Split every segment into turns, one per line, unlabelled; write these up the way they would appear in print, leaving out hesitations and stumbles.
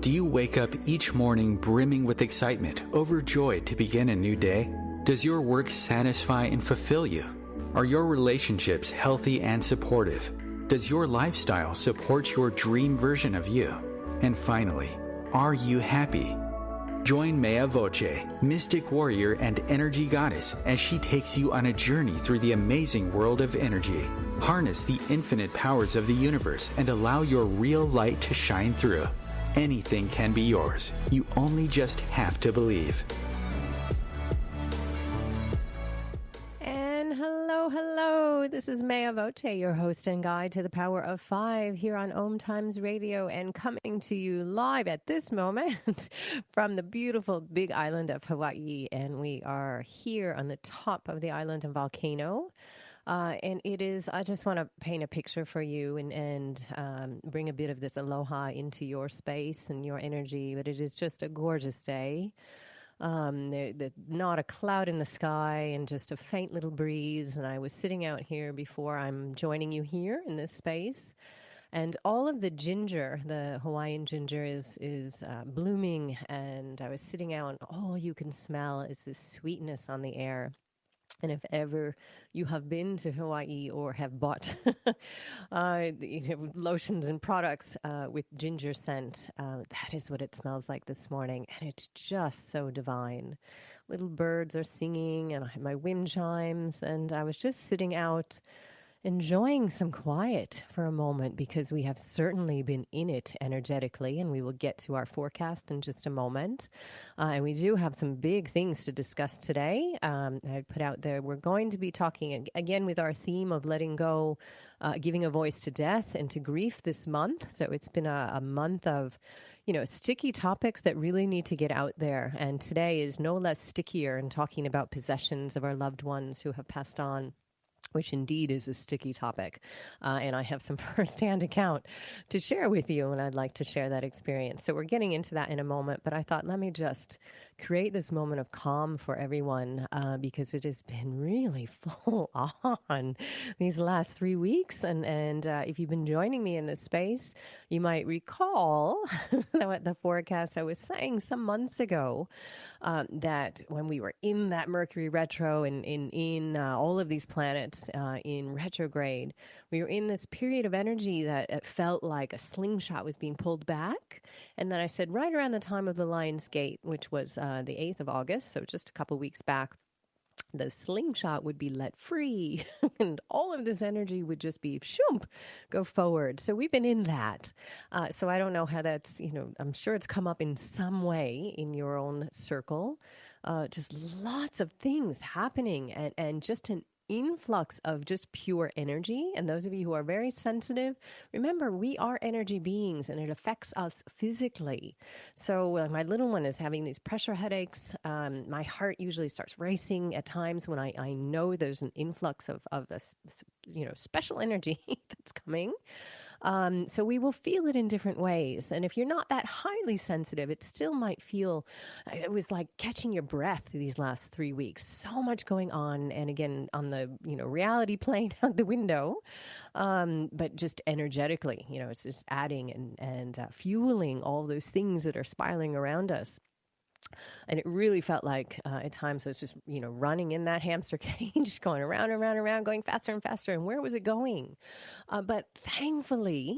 Do you wake up each morning brimming with excitement, overjoyed to begin a new day? Does your work satisfy and fulfill you? Are your relationships healthy and supportive? Does your lifestyle support your dream version of you? And finally, are you happy? Join Mea Voce, mystic warrior and energy goddess, as she takes you on a journey through the amazing world of energy. Harness the infinite powers of the universe and allow your real light to shine through. Anything can be yours. You only just have to believe.
Hello. This is Mea Voce, your host and guide to the power of 5 here on OMTimes Radio, and coming to you live at this moment from the beautiful big island of Hawaii. And we are here on the top of the island of Volcano. And it is, I just want to paint a picture for you and bring a bit of this aloha into your space and your energy. But it is just a gorgeous day. Not a cloud in the sky and just a faint little breeze. And I was sitting out here before I'm joining you here in this space. And all of the ginger, the Hawaiian ginger is blooming. And I was sitting out and all you can smell is this sweetness on the air. And if ever you have been to Hawaii or have bought lotions and products with ginger scent, that is what it smells like this morning. And it's just so divine. Little birds are singing and I have my wind chimes. And I was just sitting out enjoying some quiet for a moment because we have certainly been in it energetically, and we will get to our forecast in just a moment. And we do have some big things to discuss today. I put out there, we're going to be talking again with our theme of letting go, giving a voice to death and to grief this month. So it's been a month of, sticky topics that really need to get out there. And today is no less stickier in talking about possessions of our loved ones who have passed on, which indeed is a sticky topic. And I have some firsthand account to share with you, and I'd like to share that experience. So we're getting into that in a moment, but I thought, let me just create this moment of calm for everyone because it has been really full on these last 3 weeks. And if you've been joining me in this space, you might recall that the forecast I was saying some months ago that when we were in that Mercury retro and in all of these planets in retrograde, we were in this period of energy that it felt like a slingshot was being pulled back. And then I said right around the time of the Lion's Gate, which was the 8th of August, so just a couple weeks back, the slingshot would be let free and all of this energy would just be shoomp, go forward. So we've been in that. So I don't know how that's, I'm sure it's come up in some way in your own circle. Just lots of things happening and just an influx of just pure energy. And those of you who are very sensitive, remember, we are energy beings and it affects us physically. So my little one is having these pressure headaches. My heart usually starts racing at times when I know there's an influx of a, special energy that's coming. So we will feel it in different ways. And if you're not that highly sensitive, it still might feel, it was like catching your breath these last 3 weeks. So much going on. And again, on the, reality plane out the window, but just energetically, it's just adding and fueling all those things that are spiraling around us. And it really felt like at times it was just, running in that hamster cage, going around and around and around, going faster and faster. And where was it going? But thankfully,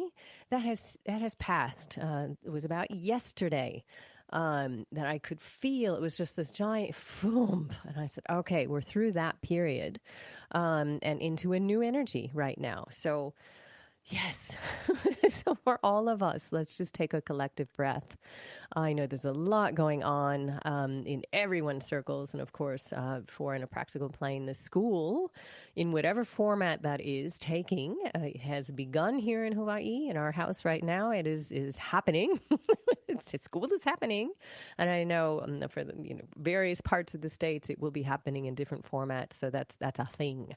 that has passed. It was about yesterday that I could feel it was just this giant boom. And I said, okay, we're through that period and into a new energy right now. So yes. So for all of us, let's just take a collective breath. I know there's a lot going on in everyone's circles. And of course, for in a practical plane, the school, in whatever format that is taking, has begun here in Hawaii, in our house right now. It is happening. School is happening. And I know for the various parts of the states, it will be happening in different formats. So that's a thing.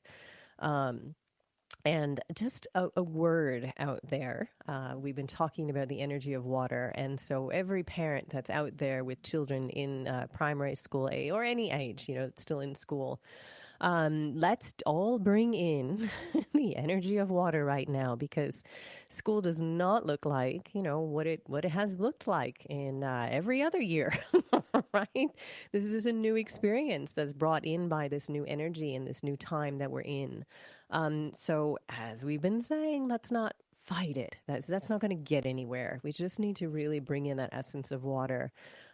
And just a word out there. We've been talking about the energy of water. And so every parent that's out there with children in primary school age or any age, still in school, Let's all bring in the energy of water right now, because school does not look like, what it has looked like in every other year, right? This is a new experience that's brought in by this new energy and this new time that we're in. So as we've been saying, let's not fight it. That's not going to get anywhere. We just need to really bring in that essence of water,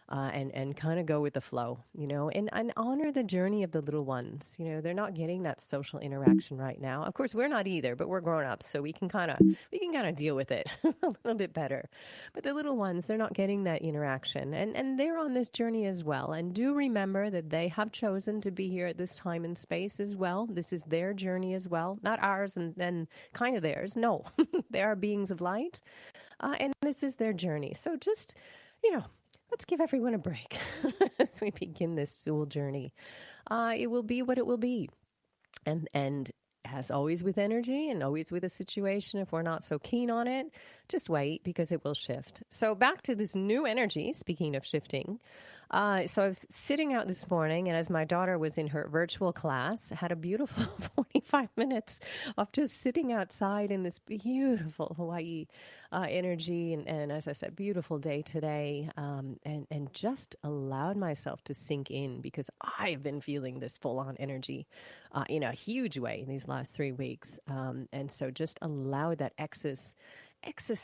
and kind of go with the flow, and honor the journey of the little ones. They're not getting that social interaction right now. Of course, we're not either, but we're grown up, so we can kind of deal with it a little bit better. But the little ones, they're not getting that interaction, and they're on this journey as well. And do remember that they have chosen to be here at this time and space as well. This is their journey as well, not ours and then kind of theirs. No, they are beings of light, and this is their journey. So just, let's give everyone a break as we begin this soul journey. It will be what it will be. And as always with energy and always with a situation, if we're not so keen on it, just wait, because it will shift. So back to this new energy, speaking of shifting. So I was sitting out this morning, and as my daughter was in her virtual class, had a beautiful 45 minutes of just sitting outside in this beautiful Hawaii energy. And as I said, beautiful day today, and just allowed myself to sink in, because I've been feeling this full-on energy in a huge way in these last 3 weeks. And so just allowed that excess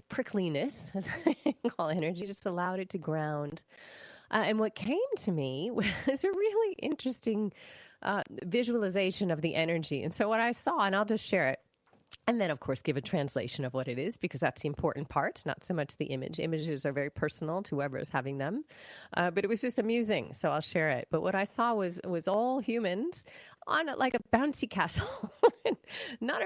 prickliness, as I call energy, just allowed it to ground. And what came to me was a really interesting visualization of the energy. And so what I saw, and I'll just share it, and then, of course, give a translation of what it is, because that's the important part, not so much the image. Images are very personal to whoever is having them. But it was just amusing, so I'll share it. But what I saw was all humans on like a bouncy castle. Not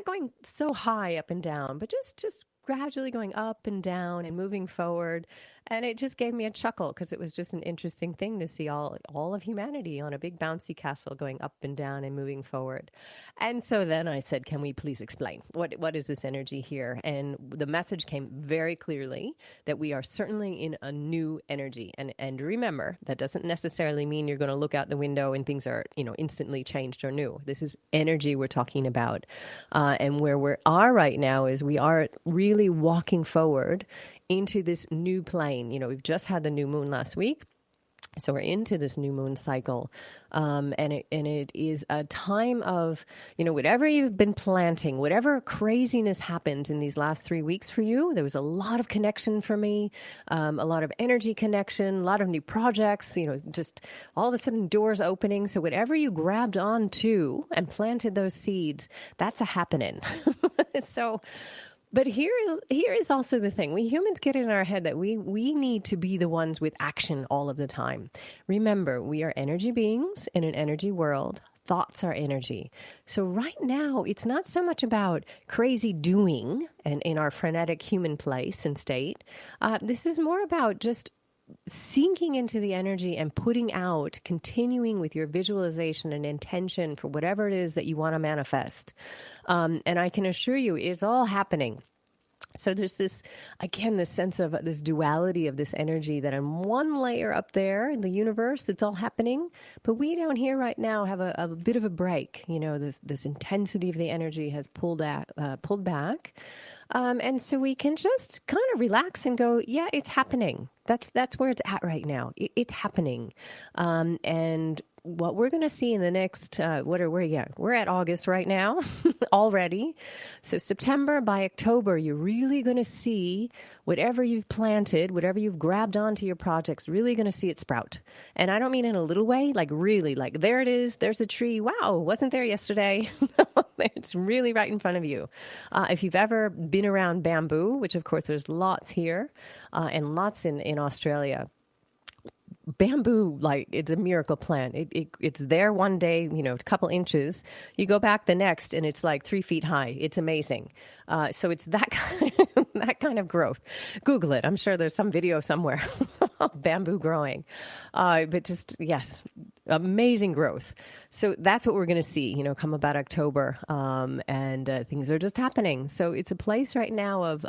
going so high up and down, but just gradually going up and down and moving forward. And it just gave me a chuckle, because it was just an interesting thing to see all of humanity on a big bouncy castle going up and down and moving forward. And so then I said, can we please explain what is this energy here? And the message came very clearly that we are certainly in a new energy. And remember, that doesn't necessarily mean you're going to look out the window and things are, instantly changed or new. This is energy we're talking about. And where we are right now is we are really walking forward into this new plane. We've just had the new moon last week. So we're into this new moon cycle. And it is a time of, whatever you've been planting, whatever craziness happened in these last 3 weeks for you, there was a lot of connection for me, a lot of energy connection, a lot of new projects, just all of a sudden doors opening. So whatever you grabbed onto and planted those seeds, that's a happening. But here is also the thing. We humans get in our head that we need to be the ones with action all of the time. Remember, we are energy beings in an energy world. Thoughts are energy. So right now, it's not so much about crazy doing and in our frenetic human place and state. This is more about just sinking into the energy and putting out, continuing with your visualization and intention for whatever it is that you want to manifest. And I can assure you, it's all happening. So there's this sense of this duality of this energy that on one layer up there in the universe, it's all happening. But we down here right now have a bit of a break. This intensity of the energy has pulled back. And so we can just kind of relax and go, yeah, it's happening. That's where it's at right now. It's happening. And what we're going to see in the next, we're at August right now already. So September, by October, you're really going to see whatever you've planted, whatever you've grabbed onto your projects, really going to see it sprout. And I don't mean in a little way, like really, like there it is. There's a tree. Wow, wasn't there yesterday? It's really right in front of you. If you've ever been around bamboo, which of course there's lots here and lots in Australia, bamboo, like it's a miracle plant. It's there one day, a couple inches. You go back the next and it's like 3 feet high. It's amazing. So it's that kind of growth. Google it. I'm sure there's some video somewhere of bamboo growing. But just, yes, amazing growth. So that's what we're going to see, come about October. And things are just happening. So it's a place right now of,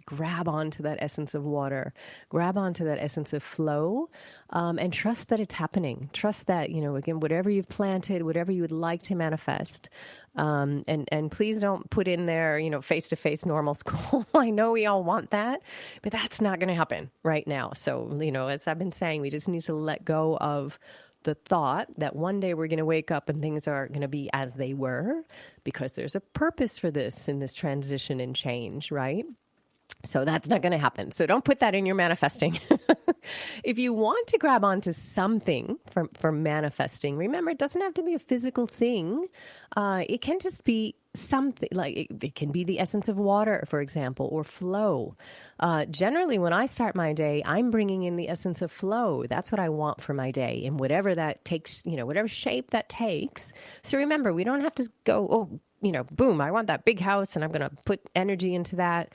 grab onto that essence of water, grab onto that essence of flow, and trust that it's happening. Trust that, again, whatever you've planted, whatever you would like to manifest. And please don't put in there, face-to-face normal school. I know we all want that, but that's not going to happen right now. So, as I've been saying, we just need to let go of the thought that one day we're going to wake up and things are going to be as they were, because there's a purpose for this in this transition and change, right? So that's not going to happen. So don't put that in your manifesting. If you want to grab onto something for manifesting, remember, it doesn't have to be a physical thing. It can just be something, like it can be the essence of water, for example, or flow. Generally, when I start my day, I'm bringing in the essence of flow. That's what I want for my day, and whatever that takes, whatever shape that takes. So remember, we don't have to go, boom, I want that big house and I'm going to put energy into that.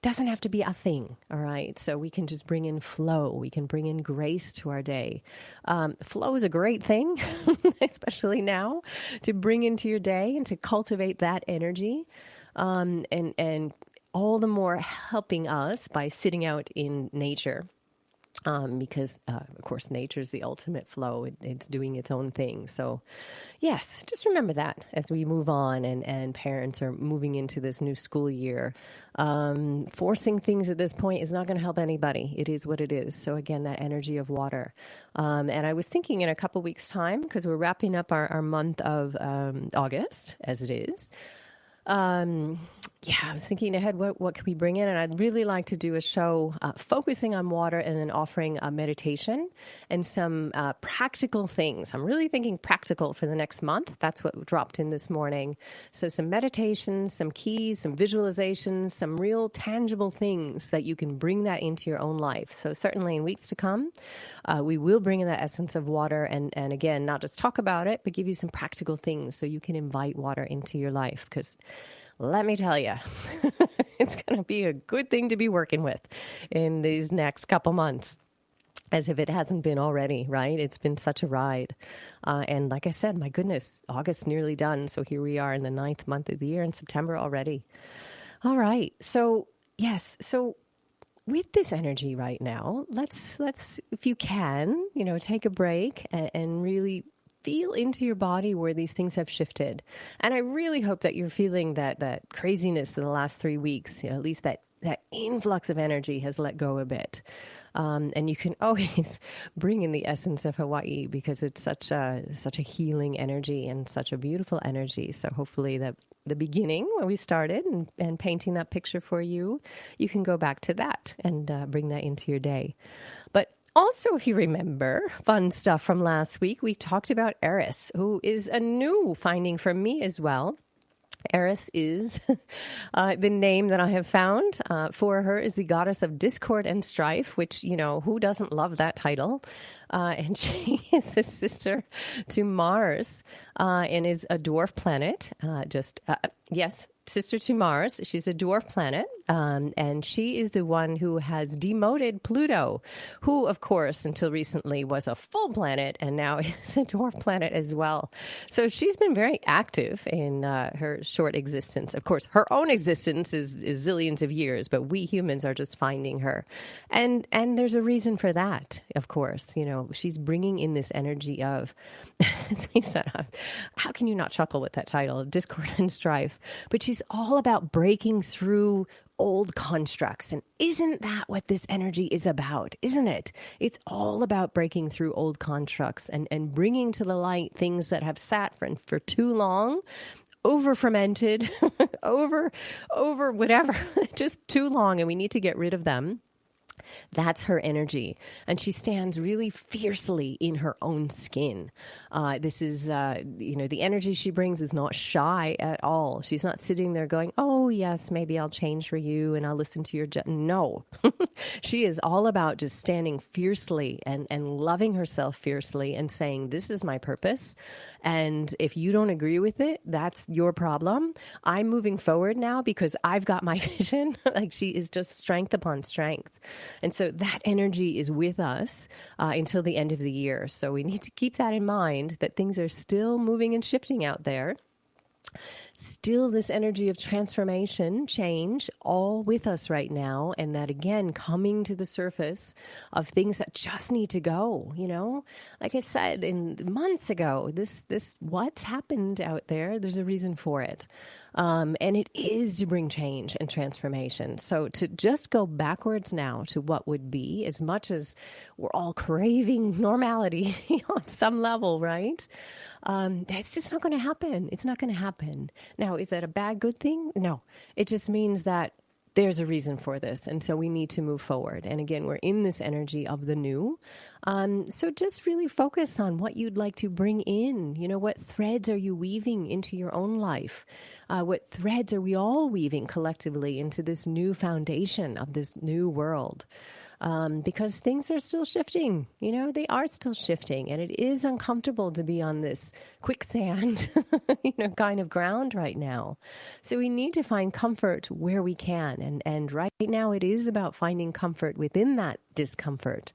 Doesn't have to be a thing, all right? So we can just bring in flow. We can bring in grace to our day. Flow is a great thing, especially now, to bring into your day and to cultivate that energy. And all the more helping us by sitting out in nature. Because, of course, nature is the ultimate flow. It's doing its own thing. So, yes, just remember that as we move on and parents are moving into this new school year. Forcing things at this point is not going to help anybody. It is what it is. So, again, that energy of water. And I was thinking in a couple weeks' time, because we're wrapping up our month of August, as it is. I was thinking ahead, what can we bring in? And I'd really like to do a show focusing on water and then offering a meditation and some practical things. I'm really thinking practical for the next month. That's what dropped in this morning. So some meditations, some keys, some visualizations, some real tangible things that you can bring that into your own life. So certainly in weeks to come, we will bring in that essence of water and again, not just talk about it, but give you some practical things so you can invite water into your life. Because let me tell you, it's going to be a good thing to be working with in these next couple months, as if it hasn't been already, right? It's been such a ride. And like I said, my goodness, August nearly done. So here we are in the 9th month of the year in September already. All right. So yes. So with this energy right now, let's, if you can, take a break and really feel into your body where these things have shifted. And I really hope that you're feeling that craziness in the last 3 weeks, at least that influx of energy has let go a bit. And you can always bring in the essence of Hawaii because it's such a healing energy and such a beautiful energy. So hopefully that the beginning where we started and painting that picture for you, you can go back to that and bring that into your day. But also, if you remember, fun stuff from last week, we talked about Eris, who is a new finding for me as well. Eris is the name that I have found for her is the goddess of discord and strife, which, who doesn't love that title? And she is the sister to Mars and is a dwarf planet. Yes, sister to Mars. She's a dwarf planet. And she is the one who has demoted Pluto, who, of course, until recently was a full planet and now is a dwarf planet as well. So she's been very active in her short existence. Of course, her own existence is zillions of years, but we humans are just finding her. And there's a reason for that, of course. She's bringing in this energy of, as we said, how can you not chuckle with that title, Discord and Strife? But she's all about breaking through old constructs. And isn't that what this energy is about? Isn't it? It's all about breaking through old constructs and bringing to the light things that have sat for too long, over fermented, over whatever, just too long. And we need to get rid of them. That's her energy. And she stands really fiercely in her own skin. This is, the energy she brings is not shy at all. She's not sitting there going, oh, yes, maybe I'll change for you and I'll listen to your... No. She is all about just standing fiercely and loving herself fiercely and saying, this is my purpose. And if you don't agree with it, that's your problem. I'm moving forward now because I've got my vision. Like she is just strength upon strength. And so that energy is with us until the end of the year. So we need to keep that in mind, that things are still moving and shifting out there. Still this energy of transformation, change, all with us right now. And that, again, coming to the surface of things that just need to go, like I said months ago, this what's happened out there, there's a reason for it. And it is to bring change and transformation. So to just go backwards now to what would be, as much as we're all craving normality on some level, right? That's just not going to happen. It's not going to happen. Now, is that a bad, good thing? No. It just means that there's a reason for this. And so we need to move forward. And again, we're in this energy of the new. So just really focus on what you'd like to bring in. What threads are you weaving into your own life? What threads are we all weaving collectively into this new foundation of this new world? Because things are still shifting, they are still shifting, and it is uncomfortable to be on this quicksand, kind of ground right now. So we need to find comfort where we can. And right now it is about finding comfort within that discomfort.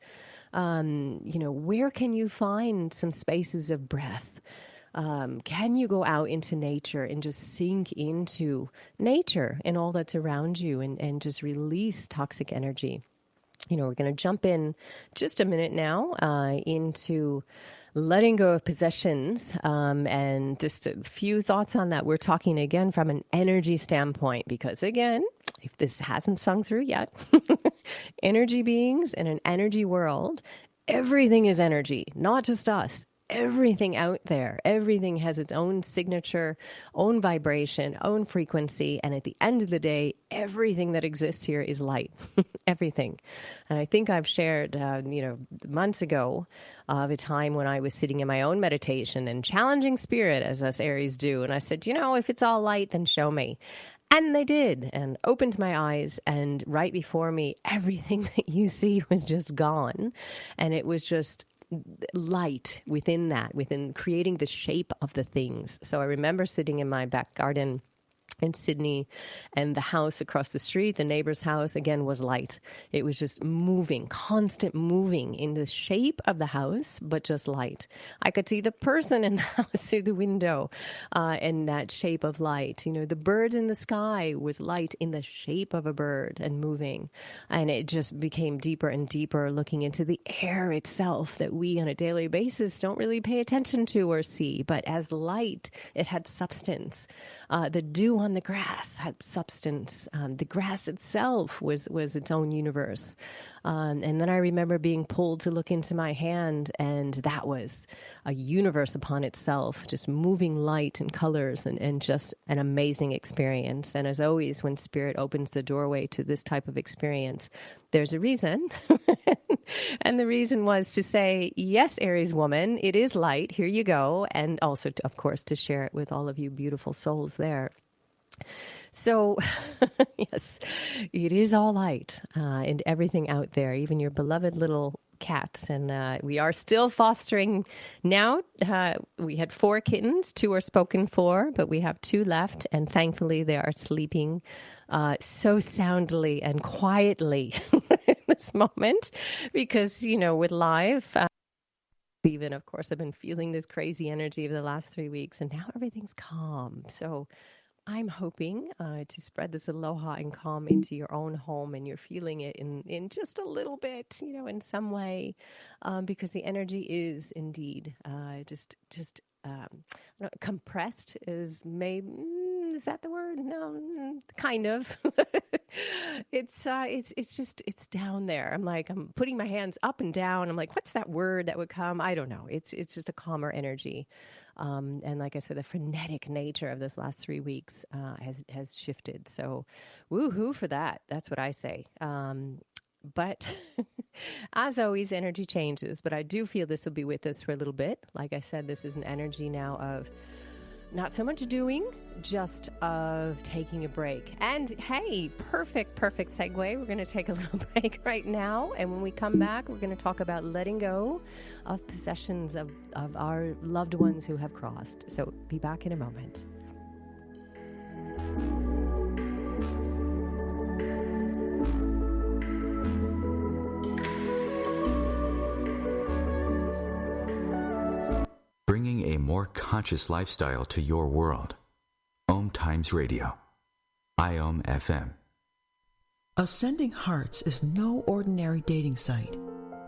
Where can you find some spaces of breath? Can you go out into nature and just sink into nature and all that's around you and just release toxic energy? We're going to jump in just a minute now into letting go of possessions, and just a few thoughts on that. We're talking again from an energy standpoint because, again, if this hasn't sung through yet, energy beings in an energy world, everything is energy, not just us. Everything out there, everything has its own signature, own vibration, own frequency. And at the end of the day, everything that exists here is light, everything. And I think I've shared, months ago of a time when I was sitting in my own meditation and challenging spirit, as us Aries do. And I said, if it's all light, then show me. And they did, and opened my eyes, and right before me, everything that you see was just gone. And it was just light within creating the shape of the things. So I remember sitting in my back garden in Sydney, and the house across the street, the neighbor's house, again, was light. It was just moving, constant moving in the shape of the house, but just light. I could see the person in the house through the window in that shape of light. The bird in the sky was light in the shape of a bird and moving. And it just became deeper and deeper, looking into the air itself that we on a daily basis don't really pay attention to or see. But as light, it had substance. The dew on the grass had substance. The grass itself was its own universe. And then I remember being pulled to look into my hand, and that was a universe upon itself, just moving light and colors, and just an amazing experience. And as always, when spirit opens the doorway to this type of experience, there's a reason. And the reason was to say, yes, Aries woman, it is light. Here you go. And also, of course, to share it with all of you beautiful souls there. So, yes, it is all light and everything out there, even your beloved little cats. And we are still fostering now. We had 4 kittens, 2 are spoken for, but we have 2 left. And thankfully, they are sleeping so soundly and quietly in this moment because, with live, even, of course, I've been feeling this crazy energy of the last 3 weeks, and now everything's calm. So I'm hoping to spread this aloha and calm into your own home, and you're feeling it in just a little bit, in some way, because the energy is indeed just compressed is maybe, is that the word? No, kind of. It's down there. I'm putting my hands up and down. I'm like, what's that word that would come? I don't know. It's just a calmer energy. And like I said, the frenetic nature of this last 3 weeks has shifted. So woohoo for that. That's what I say. But as always, energy changes. But I do feel this will be with us for a little bit. Like I said, this is an energy now of not so much doing, just of taking a break. And hey, perfect segue. We're going to take a little break right now. And when we come back, we're going to talk about letting go of possessions of our loved ones who have crossed. So be back in a moment.
Bringing a more conscious lifestyle to your world. OMTimes Radio. IOM FM.
Ascending Hearts is no ordinary dating site,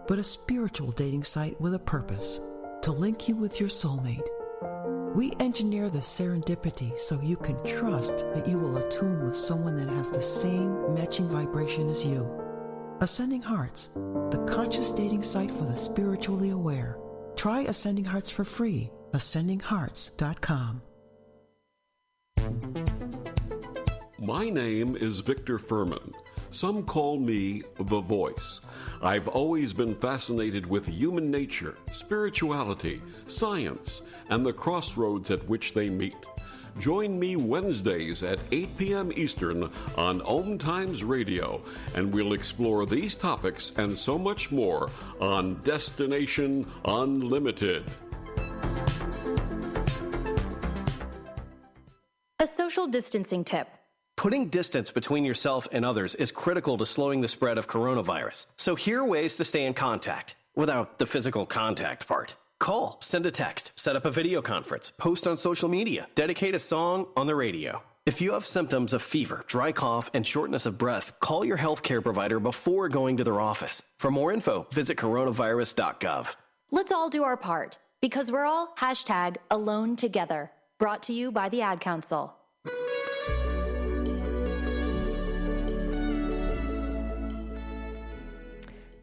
but a spiritual dating site with a purpose, to link you with your soulmate. We engineer the serendipity so you can trust that you will attune with someone that has the same matching vibration as you. Ascending Hearts, the conscious dating site for the spiritually aware. Try Ascending Hearts for free. AscendingHearts.com.
My name is Victor Furman. Some call me the Voice. I've always been fascinated with human nature, spirituality, science, and the crossroads at which they meet. Join me Wednesdays at 8 p.m. Eastern on OMTimes Radio, and we'll explore these topics and so much more on Destination Unlimited.
A social distancing tip.
Putting distance between yourself and others is critical to slowing the spread of coronavirus. So here are ways to stay in contact without the physical contact part. Call, send a text, set up a video conference, post on social media, dedicate a song on the radio. If you have symptoms of fever, dry cough, and shortness of breath, call your healthcare provider before going to their office. For more info, visit coronavirus.gov.
Let's all do our part, because we're all #AloneTogether. Brought to you by the Ad Council.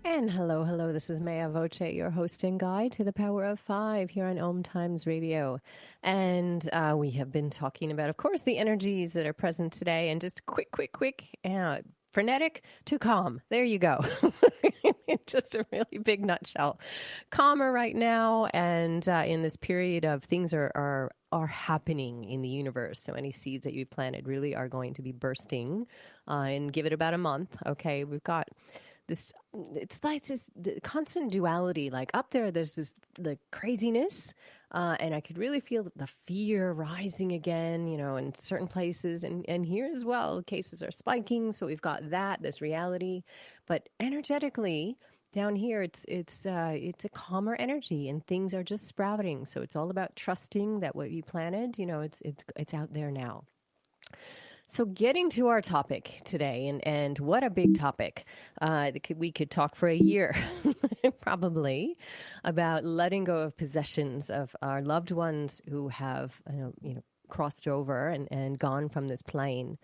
And hello, this is Mea Voce, your host and guide to the Power of Five here on OMTimes Radio. And we have been talking about, of course, the energies that are present today, and just quick, frenetic to calm. There you go. Just a really big nutshell. Calmer right now, and in this period of things are happening in the universe. So any seeds that you planted really are going to be bursting, and give it about a month. Okay, we've got this, it's like this the constant duality. Like up there's this the craziness, and I could really feel the fear rising again, in certain places, and here as well, cases are spiking. So we've got this reality, but energetically down here, it's a calmer energy, and things are just sprouting. So it's all about trusting that what you planted, it's out there now. So getting to our topic today, and what a big topic. We could talk for a year, probably, about letting go of possessions of our loved ones who have, crossed over and gone from this plane.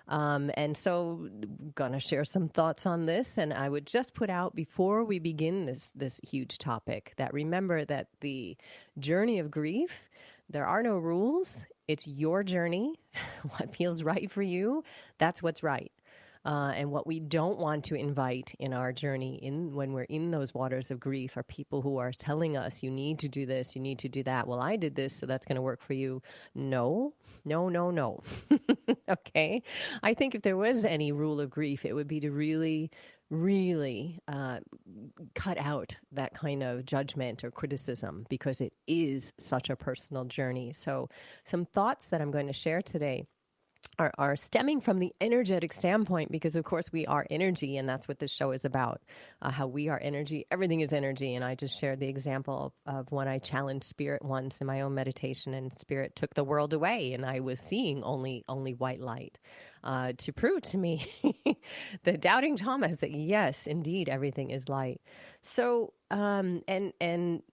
And so going to share some thoughts on this. And I would just put out before we begin this huge topic that remember that the journey of grief, there are no rules. It's your journey. What feels right for you, that's what's right. And what we don't want to invite in our journey when we're in those waters of grief are people who are telling us, you need to do this, you need to do that. Well, I did this, so that's going to work for you. No. Okay. I think if there was any rule of grief, it would be to really cut out that kind of judgment or criticism, because it is such a personal journey. So some thoughts that I'm going to share today are stemming from the energetic standpoint, because of course we are energy, and that's what this show is about, how we are energy. Everything is energy. And I just shared the example of when I challenged spirit once in my own meditation, and spirit took the world away, and I was seeing only white light, to prove to me the doubting Thomas that yes, indeed, everything is light. So and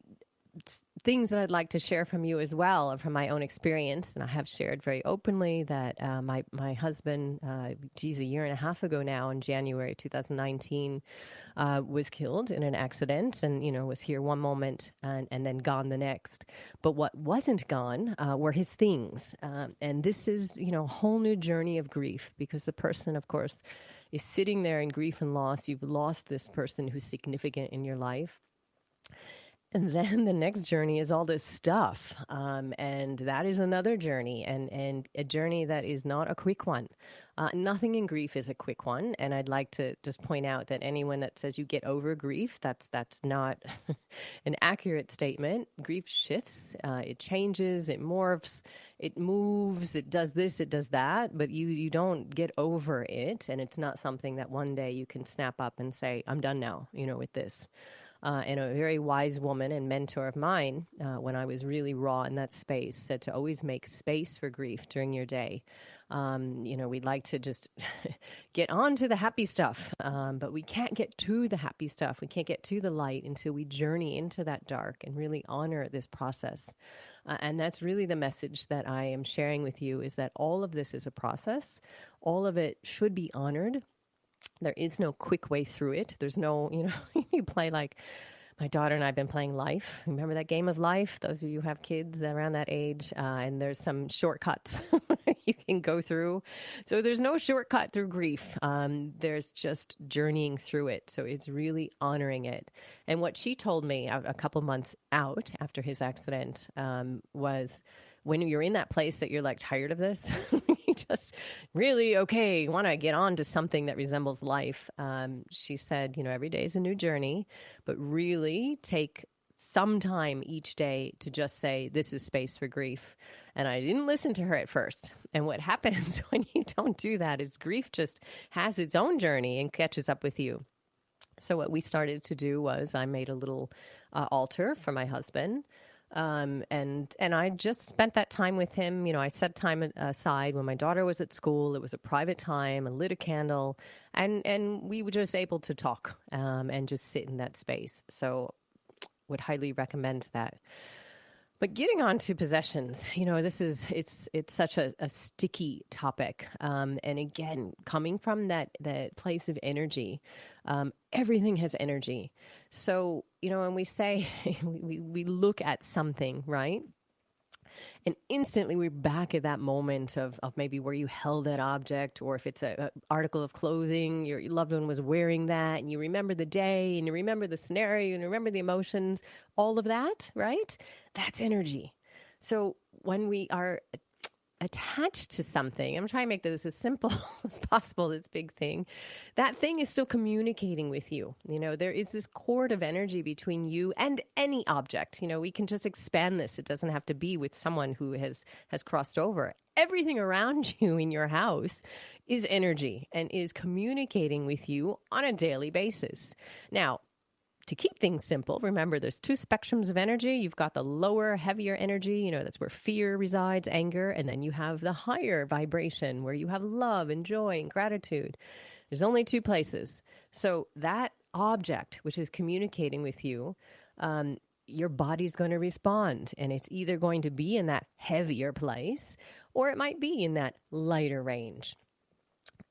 things that I'd like to share from you as well, from my own experience. And I have shared very openly that my husband, a year and a half ago now, in January 2019, was killed in an accident, and, was here one moment and then gone the next. But what wasn't gone were his things. And this is, a whole new journey of grief, because the person, of course, is sitting there in grief and loss. You've lost this person who's significant in your life. And then the next journey is all this stuff. And that is another journey, and a journey that is not a quick one. Nothing in grief is a quick one. And I'd like to just point out that anyone that says you get over grief, that's not an accurate statement. Grief shifts, it changes, it morphs, it moves, it does this, it does that, but you don't get over it. And it's not something that one day you can snap up and say, I'm done now, with this. and a very wise woman and mentor of mine, when I was really raw in that space, said to always make space for grief during your day. We'd like to just get on to the happy stuff, but we can't get to the happy stuff. We can't get to the light until we journey into that dark and really honor this process. And that's really the message that I am sharing with you, is that all of this is a process. All of it should be honored. There is no quick way through it. There's no, you play like my daughter and I have been playing Life. Remember that game of Life? Those of you who have kids around that age, and there's some shortcuts you can go through. So there's no shortcut through grief. There's just journeying through it. So it's really honoring it. And what she told me a couple months out after his accident was, when you're in that place that you're like tired of this, you just really, want to get on to something that resembles life. She said, every day is a new journey, but really take some time each day to just say, this is space for grief. And I didn't listen to her at first. And what happens when you don't do that is grief just has its own journey and catches up with you. So what we started to do was I made a little altar for my husband. And I just spent that time with him. I set time aside when my daughter was at school. It was a private time. I lit a candle, and we were just able to talk, and just sit in that space. So would highly recommend that. But getting on to possessions, it's such a sticky topic. And again, coming from that place of energy, everything has energy. So, when we say, we look at something, right? And instantly we're back at that moment of maybe where you held that object, or if it's an article of clothing, your loved one was wearing that, and you remember the day, and you remember the scenario, and you remember the emotions, all of that, right? That's energy. So when we are attached to something, I'm trying to make this as simple as possible, this big thing, that thing is still communicating with you. There is this cord of energy between you and any object. We can just expand this. It doesn't have to be with someone who has crossed over. Everything around you in your house is energy and is communicating with you on a daily basis. Now, to keep things simple, remember there's two spectrums of energy. You've got the lower, heavier energy, that's where fear resides, anger, and then you have the higher vibration where you have love and joy and gratitude. There's only two places. So that object, which is communicating with you, your body's going to respond, and it's either going to be in that heavier place, or it might be in that lighter range.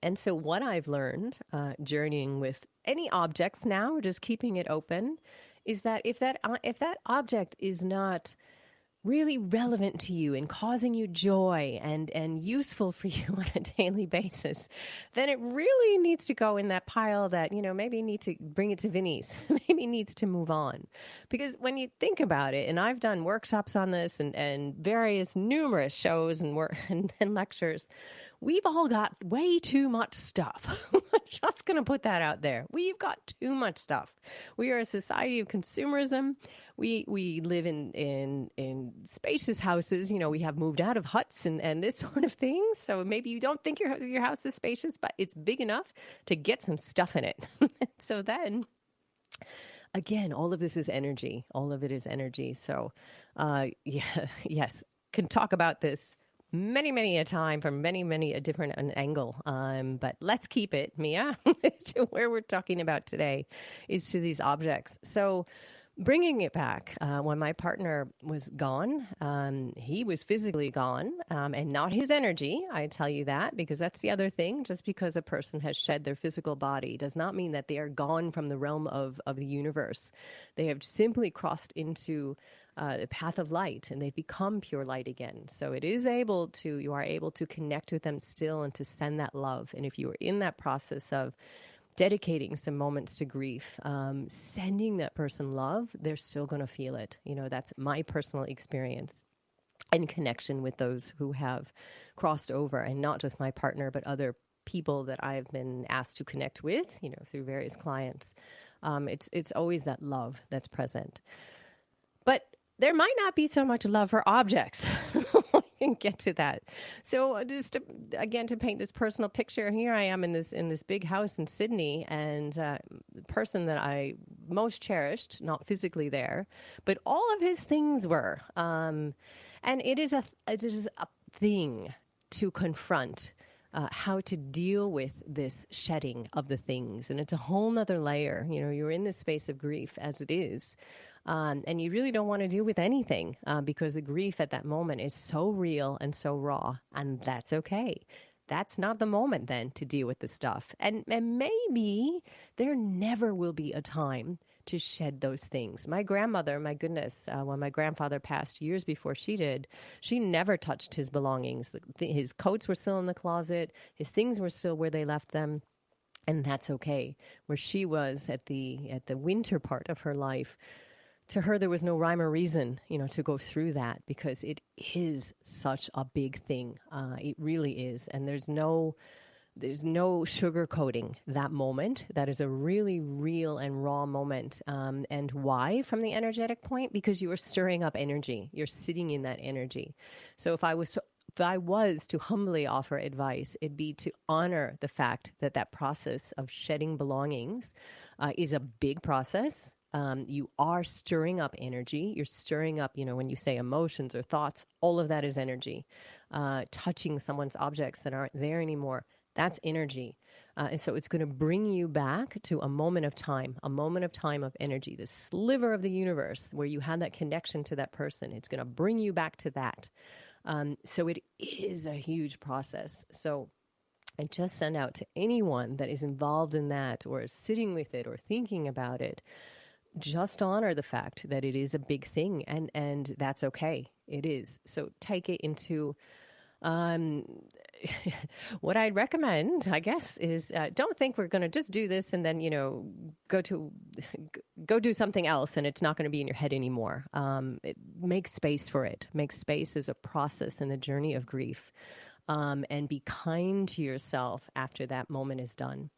And so what I've learned, journeying with any objects now, just keeping it open, is that if that object is not really relevant to you and causing you joy and useful for you on a daily basis, then it really needs to go in that pile that, maybe you need to bring it to Vinny's, maybe needs to move on. Because when you think about it, and I've done workshops on this and various numerous shows and lectures, we've all got way too much stuff. I'm just going to put that out there. We've got too much stuff. We are a society of consumerism. We live in spacious houses. We have moved out of huts and this sort of thing. So maybe you don't think your house is spacious, but it's big enough to get some stuff in it. So then, again, all of this is energy. All of it is energy. So, yes, can talk about this many a time from many a different angle. But let's keep it, Mea, to where we're talking about today is to these objects. So bringing it back, when my partner was gone, he was physically gone, and not his energy. I tell you that because that's the other thing. Just because a person has shed their physical body does not mean that they are gone from the realm of the universe. They have simply crossed into the path of light, and they've become pure light again. So you are able to connect with them still and to send that love. And if you are in that process of dedicating some moments to grief, sending that person love, they're still going to feel it. That's my personal experience and connection with those who have crossed over, and not just my partner, but other people that I've been asked to connect with, through various clients. It's always that love that's present. But there might not be so much love for objects. get to that. So just again, to paint this personal picture, here I am in this big house in Sydney, and the person that I most cherished, not physically there, but all of his things were. And it is a thing to confront how to deal with this shedding of the things. And it's a whole nother layer. You're in this space of grief as it is. And you really don't want to deal with anything because the grief at that moment is so real and so raw. And that's okay. That's not the moment then to deal with the stuff. And maybe there never will be a time to shed those things. My grandmother, my goodness, when my grandfather passed years before she did, she never touched his belongings. His coats were still in the closet. His things were still where they left them. And that's okay. Where she was at the winter part of her life, to her, there was no rhyme or reason, to go through that, because it is such a big thing. It really is. And there's no sugarcoating that moment. That is a really real and raw moment. And why from the energetic point? Because you are stirring up energy. You're sitting in that energy. So if I was to humbly offer advice, it'd be to honor the fact that process of shedding belongings is a big process. You are stirring up energy. You're stirring up, when you say emotions or thoughts, all of that is energy. Touching someone's objects that aren't there anymore, that's energy. And so it's going to bring you back to a moment of time of energy, the sliver of the universe where you had that connection to that person. It's going to bring you back to that. So it is a huge process. So I just send out to anyone that is involved in that or is sitting with it or thinking about it, just honor the fact that it is a big thing, and that's okay. It is. So take it into what I'd recommend, I guess, is don't think we're going to just do this and then, go do something else and it's not going to be in your head anymore. Make space for it. Make space as a process in the journey of grief, and be kind to yourself after that moment is done.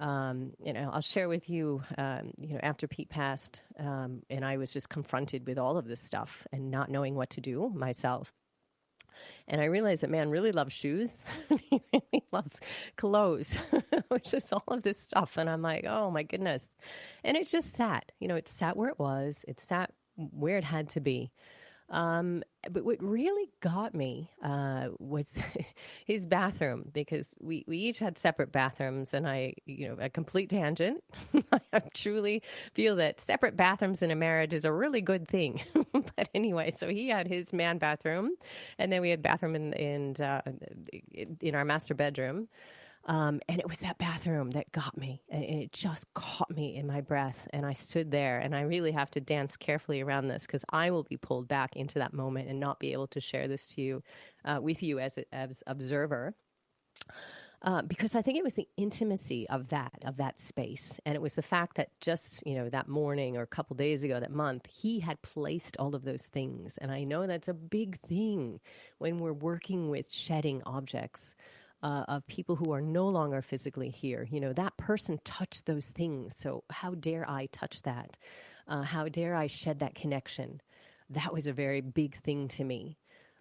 I'll share with you, after Pete passed, and I was just confronted with all of this stuff and not knowing what to do myself. And I realized that man really loves shoes. He really loves clothes, which is all of this stuff. And I'm like, oh my goodness. And it just sat, it sat where it was. It sat where it had to be. But what really got me was his bathroom, because we each had separate bathrooms, and a complete tangent. I truly feel that separate bathrooms in a marriage is a really good thing. But anyway, so he had his man bathroom, and then we had bathroom in our master bedroom. And it was that bathroom that got me, and it just caught me in my breath. And I stood there, and I really have to dance carefully around this, because I will be pulled back into that moment and not be able to share this to you, with you as observer. Because I think it was the intimacy of that space. And it was the fact that just, that morning or a couple days ago, that month, he had placed all of those things. And I know that's a big thing when we're working with shedding objects. Of people who are no longer physically here. That person touched those things. So how dare I touch that? How dare I shed that connection? That was a very big thing to me.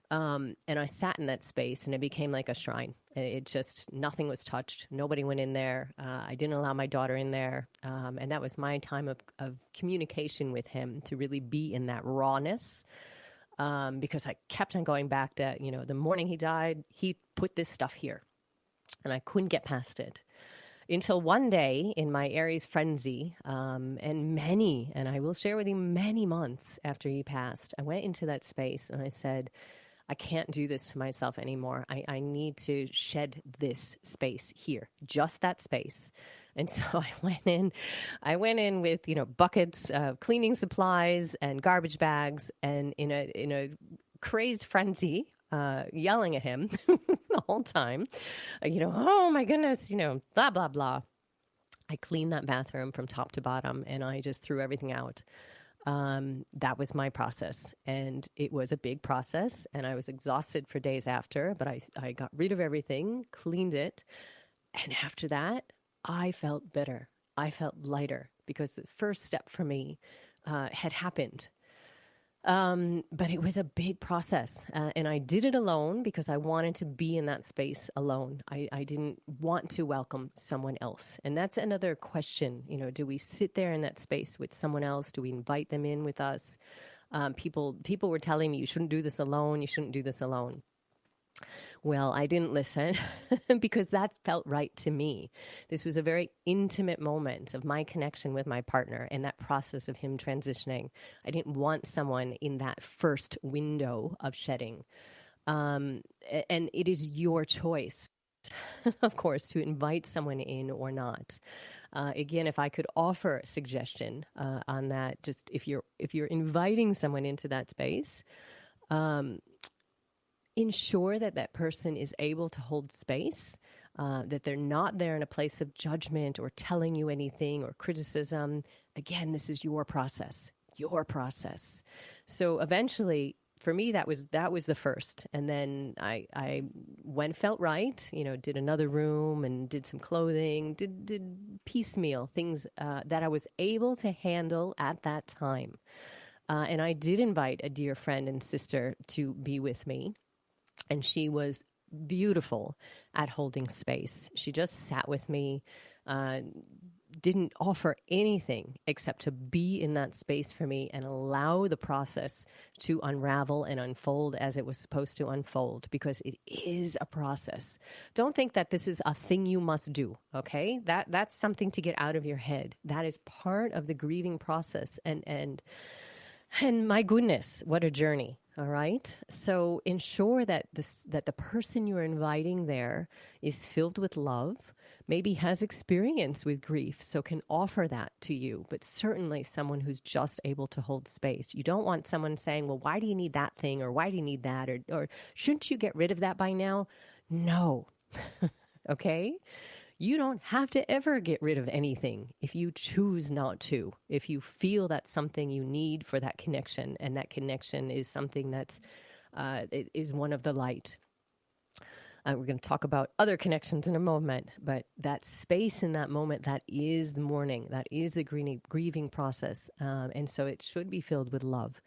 And I sat in that space, and it became like a shrine. It just, nothing was touched. Nobody went in there. I didn't allow my daughter in there. And that was my time of communication with him, to really be in that rawness. Because I kept on going back to, the morning he died, he put this stuff here. And I couldn't get past it until one day in my Aries frenzy, and I will share with you, many months after he passed, I went into that space and I said, I can't do this to myself anymore. I need to shed this space here, just that space. And so I went in with, buckets of cleaning supplies and garbage bags, and in a crazed frenzy, yelling at him the whole time, oh my goodness, blah, blah, blah. I cleaned that bathroom from top to bottom, and I just threw everything out. That was my process, and it was a big process, and I was exhausted for days after, but I got rid of everything, cleaned it. And after that, I felt better. I felt lighter, because the first step for me had happened. But it was a big process. And I did it alone because I wanted to be in that space alone. I didn't want to welcome someone else. And that's another question. Do we sit there in that space with someone else? Do we invite them in with us? People were telling me, you shouldn't do this alone. You shouldn't do this alone. Well, I didn't listen because that felt right to me. This was a very intimate moment of my connection with my partner and that process of him transitioning. I didn't want someone in that first window of shedding. And it is your choice, of course, to invite someone in or not. Again, if I could offer a suggestion on that, just if you're inviting someone into that space, ensure that person is able to hold space, that they're not there in a place of judgment or telling you anything or criticism. Again, this is your process. So eventually, for me, that was the first. And then I when felt right, did another room and did some clothing, did piecemeal things that I was able to handle at that time. And I did invite a dear friend and sister to be with me. And she was beautiful at holding space. She just sat with me, didn't offer anything except to be in that space for me and allow the process to unravel and unfold as it was supposed to unfold, because it is a process. Don't think that this is a thing you must do, okay? That's something to get out of your head. That is part of the grieving process. And my goodness, what a journey. All right. So ensure that the person you're inviting there is filled with love, maybe has experience with grief, so can offer that to you, but certainly someone who's just able to hold space. You don't want someone saying, well, why do you need that thing? Or why do you need that? Or shouldn't you get rid of that by now? No. Okay. You don't have to ever get rid of anything if you choose not to, if you feel that's something you need for that connection, and that connection is something that's it is one of the light. We're going to talk about other connections in a moment, but that space in that moment, that is the mourning, that is the grieving process, and so it should be filled with love.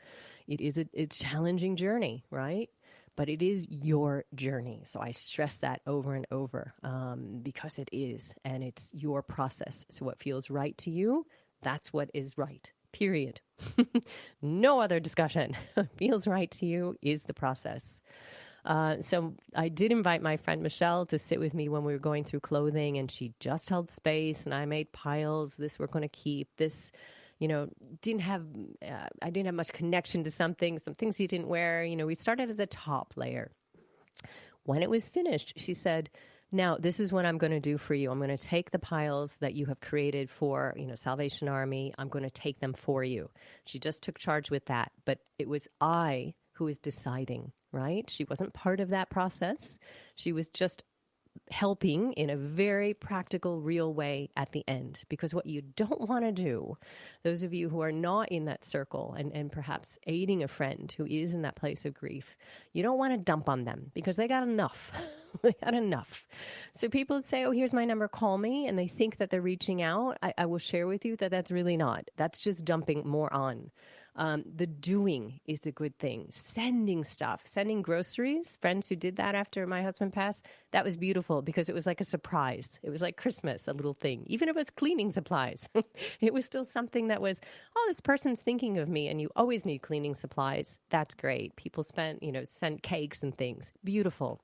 It is a challenging journey, right? But it is your journey. So I stress that over and over because it is, and it's your process. So what feels right to you, that's what is right, period. No other discussion. What feels right to you is the process. So I did invite my friend Michelle to sit with me when we were going through clothing, and she just held space, and I made piles. This we're going to keep. This, I didn't have much connection to some things you didn't wear. We started at the top layer. When it was finished, she said, now this is what I'm going to do for you. I'm going to take the piles that you have created for, Salvation Army. I'm going to take them for you. She just took charge with that. But it was I who was deciding, right? She wasn't part of that process. She was just helping in a very practical, real way at the end. Because what you don't want to do, those of you who are not in that circle and perhaps aiding a friend who is in that place of grief, you don't want to dump on them because they got enough. They got enough. So people would say, oh, here's my number, call me. And they think that they're reaching out. I will share with you that that's really not. That's just dumping more on. The doing is the good thing. Sending stuff, sending groceries. Friends who did that after my husband passed, that was beautiful because it was like a surprise. It was like Christmas, a little thing. Even if it was cleaning supplies, it was still something that was, oh, this person's thinking of me, and you always need cleaning supplies. That's great. People send cakes and things. Beautiful.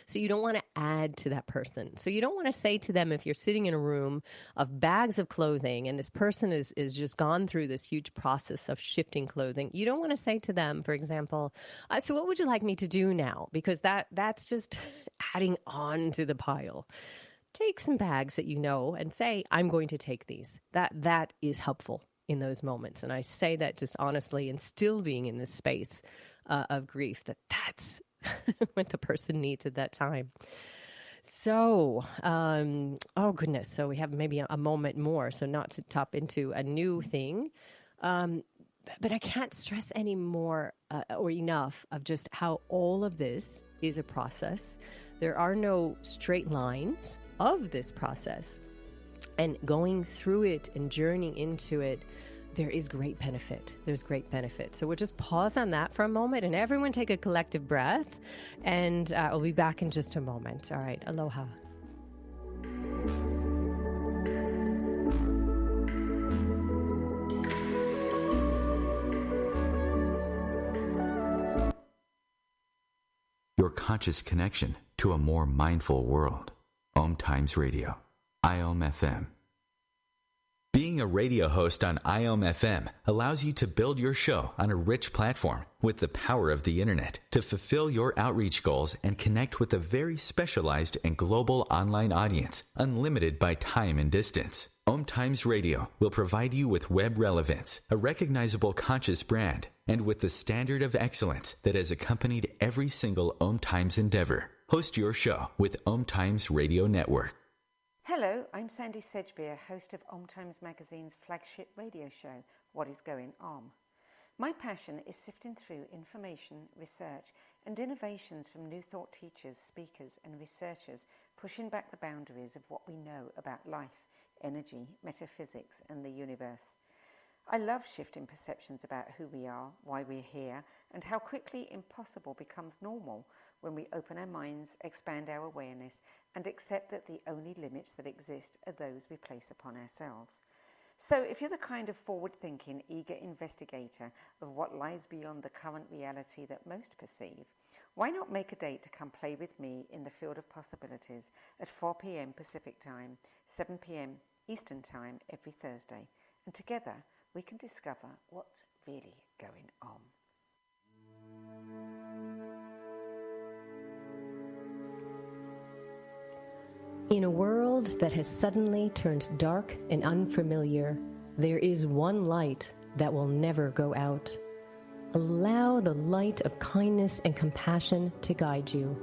So you don't want to add to that person. So you don't want to say to them, if you're sitting in a room of bags of clothing and this person is just gone through this huge process of shifting clothing, you don't want to say to them, for example, so what would you like me to do now? Because that's just adding on to the pile. Take some bags that and say, I'm going to take these. That is helpful in those moments. And I say that just honestly, and still being in this space of grief, that's what the person needs at that time. So, oh goodness. So we have maybe a moment more. So not to top into a new thing, but I can't stress any more or enough of just how all of this is a process. There are no straight lines of this process, and going through it and journeying into it there is great benefit. There's great benefit. So we'll just pause on that for a moment and everyone take a collective breath, and we'll be back in just a moment. All right. Aloha.
Your conscious connection to a more mindful world. OMTimes Radio. IOM FM. Being a radio host on IOM FM allows you to build your show on a rich platform with the power of the internet to fulfill your outreach goals and connect with a very specialized and global online audience, unlimited by time and distance. OMTimes Radio will provide you with web relevance, a recognizable conscious brand, and with the standard of excellence that has accompanied every single OMTimes endeavor. Host your show with OMTimes Radio Network.
Hello, I'm Sandy Sedgbeer, host of OMTimes Magazine's flagship radio show, What is Going On? My passion is sifting through information, research, and innovations from new thought teachers, speakers, and researchers, pushing back the boundaries of what we know about life, energy, metaphysics, and the universe. I love shifting perceptions about who we are, why we're here, and how quickly impossible becomes normal when we open our minds, expand our awareness, and accept that the only limits that exist are those we place upon ourselves. So if you're the kind of forward-thinking, eager investigator of what lies beyond the current reality that most perceive, why not make a date to come play with me in the field of possibilities at 4 p.m. Pacific Time, 7 p.m. Eastern Time every Thursday, and together we can discover what's really going on.
In a world that has suddenly turned dark and unfamiliar, there is one light that will never go out. Allow the light of kindness and compassion to guide you.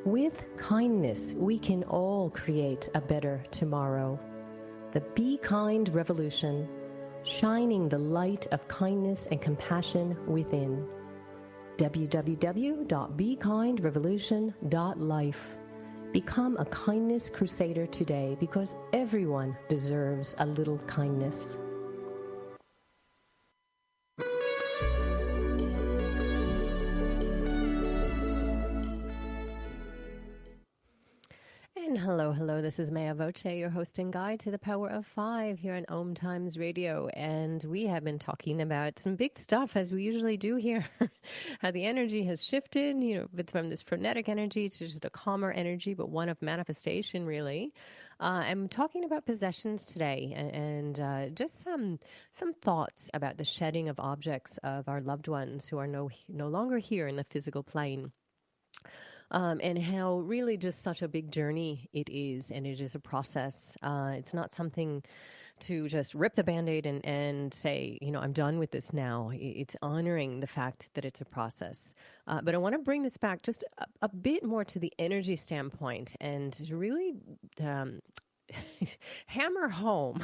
With kindness, we can all create a better tomorrow. The Be Kind Revolution, shining the light of kindness and compassion within. www.bekindrevolution.life. Become a kindness crusader today, because everyone deserves a little kindness. And hello, this is Mea Voce, your host and guide to the Power of Five here on OMTimes Radio. And we have been talking about some big stuff, as we usually do here. How the energy has shifted, from this frenetic energy to just a calmer energy, but one of manifestation, really. I'm talking about possessions today, and just some thoughts about the shedding of objects of our loved ones who are no longer here in the physical plane. And how really just such a big journey it is, and it is a process. It's not something to just rip the Band-Aid and say, I'm done with this now. It's honoring the fact that it's a process. But I want to bring this back just a bit more to the energy standpoint, and to really hammer home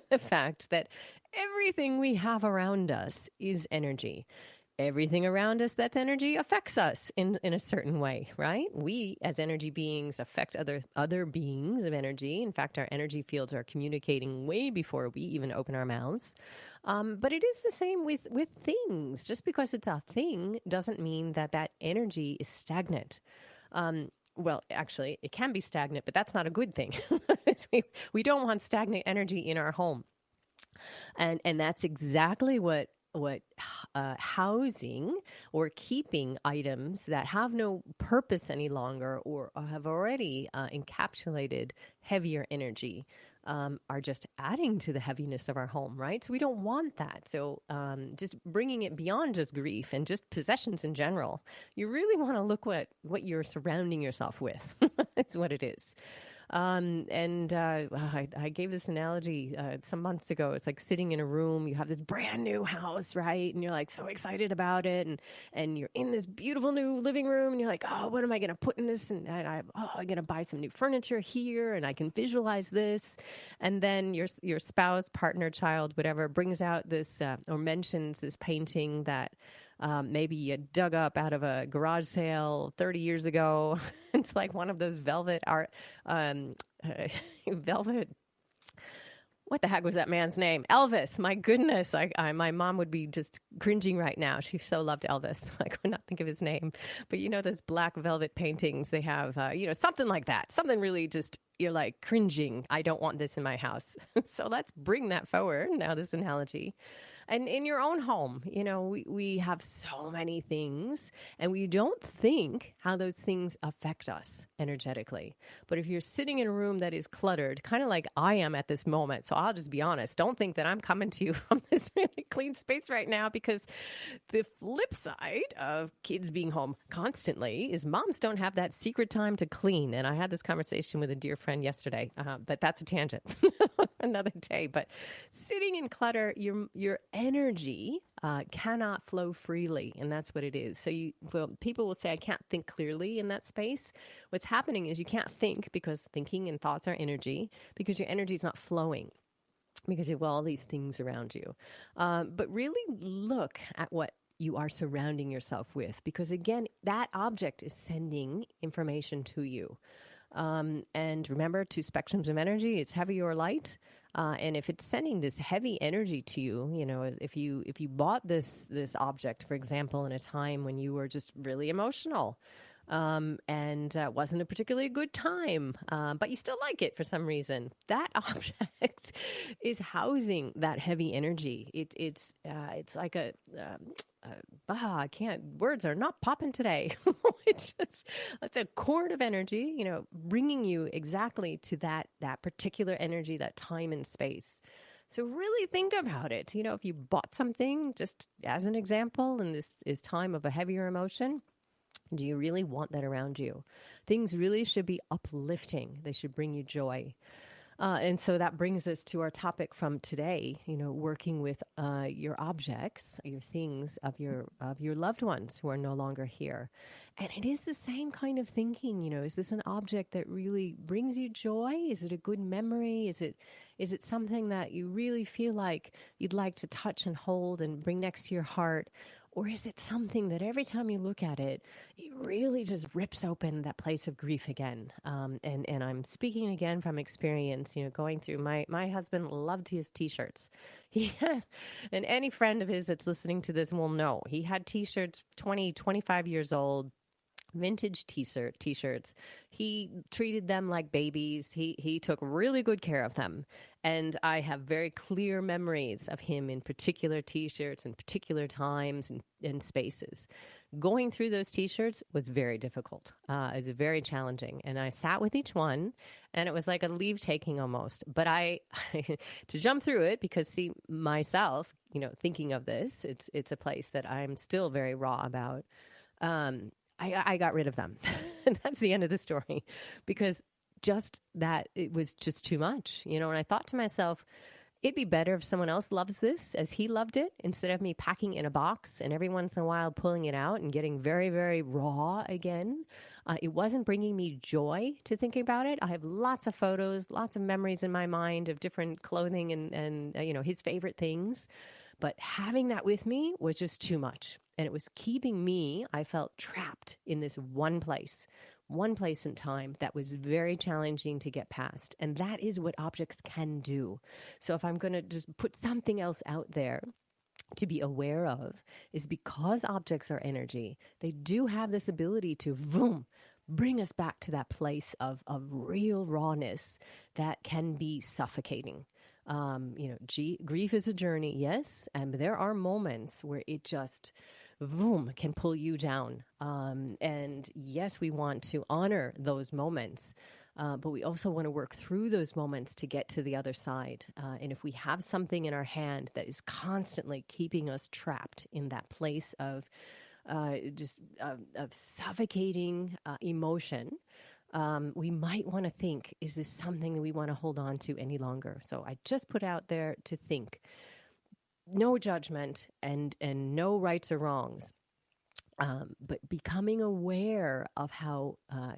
the fact that everything we have around us is energy. Everything around us that's energy affects us in a certain way, right? We, as energy beings, affect other beings of energy. In fact, our energy fields are communicating way before we even open our mouths. But it is the same with things. Just because it's a thing doesn't mean that energy is stagnant. Well, actually, it can be stagnant, but that's not a good thing. We don't want stagnant energy in our home. And that's exactly what housing or keeping items that have no purpose any longer, or have already encapsulated heavier energy, are just adding to the heaviness of our home, right? So we don't want that. So just bringing it beyond just grief and just possessions in general, you really want to look what you're surrounding yourself with. That's what it is. I gave this analogy some months ago. It's like sitting in a room, you have this brand new house, right? And you're like so excited about it. And you're in this beautiful new living room, and you're like, oh, what am I going to put in this? And I'm going to buy some new furniture here, and I can visualize this. And then your spouse, partner, child, whatever, brings out this or mentions this painting that maybe you dug up out of a garage sale 30 years ago. It's like one of those velvet What the heck was that man's name? Elvis. My goodness. My mom would be just cringing right now. She so loved Elvis. I could not think of his name. But you know, those black velvet paintings they have, something like that. Something really just, you're like cringing. I don't want this in my house. So let's bring that forward now, this analogy. And in your own home, we have so many things and we don't think how those things affect us energetically. But if you're sitting in a room that is cluttered, kind of like I am at this moment, so I'll just be honest, don't think that I'm coming to you from this really clean space right now, because the flip side of kids being home constantly is moms don't have that secret time to clean. And I had this conversation with a dear friend yesterday, but that's a tangent. Another day. But sitting in clutter, your energy cannot flow freely, and that's what it is. So people will say, I can't think clearly in that space. What's happening is you can't think, because thinking and thoughts are energy, because your energy is not flowing, because you have all these things around you. But really look at what you are surrounding yourself with, because again, that object is sending information to you. And remember, 2 spectrums of energy, it's heavy or light. And if it's sending this heavy energy to you, if you bought this object, for example, in a time when you were just really emotional, and wasn't a particularly good time, but you still like it for some reason, that object is housing that heavy energy. It's like words are not popping today. That's a cord of energy, bringing you exactly to that particular energy, that time and space. So really think about it. If you bought something, just as an example, and this is time of a heavier emotion, do you really want that around you? Things really should be uplifting. They should bring you joy. And so that brings us to our topic from today, working with your objects, your things of your loved ones who are no longer here. And it is the same kind of thinking, is this an object that really brings you joy? Is it a good memory? Is it something that you really feel like you'd like to touch and hold and bring next to your heart? Or is it something that every time you look at it, it really just rips open that place of grief again? And I'm speaking again from experience, going through my husband loved his T-shirts. And any friend of his that's listening to this will know, he had T-shirts 20, 25 years old, vintage T-shirts. He treated them like babies. He took really good care of them. And I have very clear memories of him in particular T-shirts and particular times and spaces. Going through those T-shirts was very difficult. It was very challenging. And I sat with each one, and it was like a leave taking almost. But to jump through it, because see, myself, thinking of this, it's a place that I'm still very raw about. I got rid of them. And that's the end of the story, because just that, it was just too much, and I thought to myself, it'd be better if someone else loves this as he loved it, instead of me packing in a box and every once in a while pulling it out and getting very, very raw again. It wasn't bringing me joy to think about it. I have lots of photos, lots of memories in my mind of different clothing and his favorite things. But having that with me was just too much. And it was keeping me, I felt trapped in this one place in time that was very challenging to get past. And that is what objects can do. So if I'm going to just put something else out there to be aware of, is because objects are energy, they do have this ability to bring us back to that place of real rawness that can be suffocating. Grief is a journey, yes, and there are moments where it just can pull you down. And yes, we want to honor those moments, but we also want to work through those moments to get to the other side. And if we have something in our hand that is constantly keeping us trapped in that place of suffocating emotion, we might want to think, is this something that we want to hold on to any longer? So I just put out there to think. No judgment and no rights or wrongs, but becoming aware of how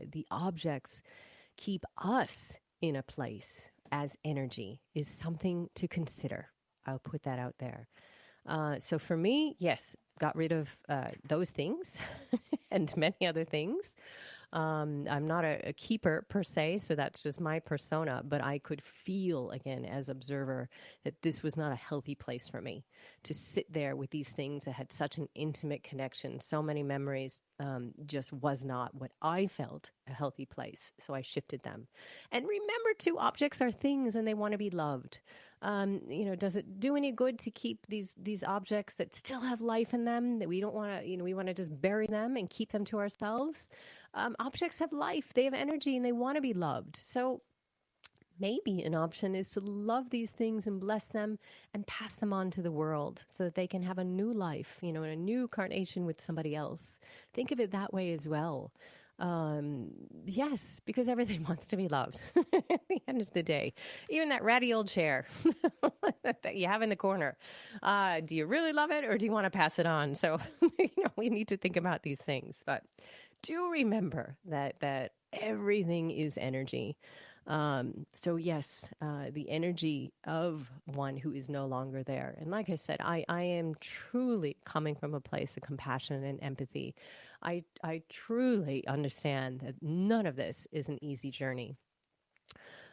the objects keep us in a place as energy is something to consider. I'll put that out there. So for me, yes, got rid of those things and many other things. I'm not a keeper per se, so that's just my persona, but I could feel, again, as observer, that this was not a healthy place for me to sit there with these things that had such an intimate connection, so many memories, just was not what I felt a healthy place. So I shifted them. And remember too, objects are things and they want to be loved. Does it do any good to keep these objects that still have life in them, that we don't want to, we want to just bury them and keep them to ourselves? Objects have life, they have energy, and they want to be loved. So maybe an option is to love these things and bless them and pass them on to the world so that they can have a new life, in a new carnation with somebody else. Think of it that way as well. Yes, because everything wants to be loved at the end of the day. Even that ratty old chair that you have in the corner. Do you really love it, or do you want to pass it on? So, we need to think about these things. But do remember that everything is energy. So yes, the energy of one who is no longer there. And like I said, I am truly coming from a place of compassion and empathy. I truly understand that none of this is an easy journey.